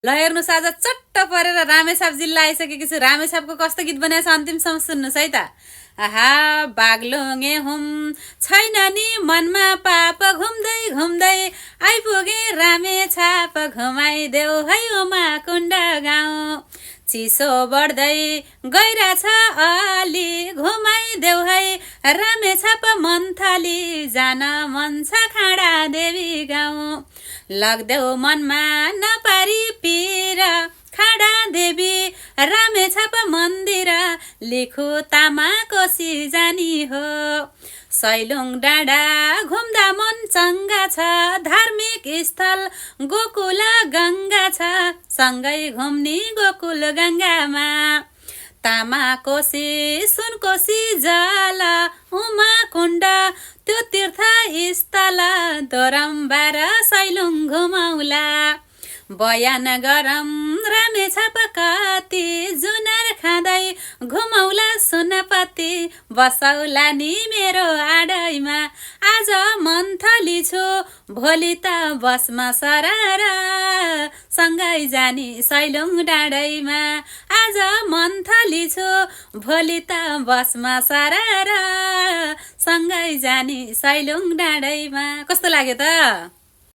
ल हेर्नुहोस् आज चट्ट परेर रामेछाप जिल्ला आइसकेको छु। रामेछापको कस्तो गीत बनाएको छ अन्तिमसम्म सुन्नुहोस् है त। आहा बाग्लुङे हुम छैन नि मनमा पाप घुम्दै घुम्दै आइपुगे रामेछाप घुमाइदेऊ है उमा कुण्ड गाउँ। चिसो बढ्दै गइरहेछ अलि घुमाइदेऊ है रामेछाप मन्थली जान मन छ खाडा देवी गाउँ। लग्देऊ मनमा नपारी पिर खाडा देवी रामेछाप मन्दिर लिखु तामा कोसी जानी हो। सैलुङ डाँडा घुम्दा मन चङ्गा छ धार्मिक स्थल गोकुल गङ्गा छ सँगै घुम्ने गोकुल गङ्गामा। तामा कोसी सुनकोसी जल उमा कुण्ड त्यो तीर्थ स्थल दोरम्बा र सैलुङ घुमाउला। बयान गरम रामेछाप कति जुनार खाँदै घुमाउला सुनपति बसौला नि मेरो आडैमा। आज मन्थली छु भोलि त बसमा सरार सँगै जानी सैलुङ डाँडैमा। आज मन्थली छु भोलि त बसमा सरार सँगै जानी सैलुङ डाँडैमा। कस्तो लाग्यो त?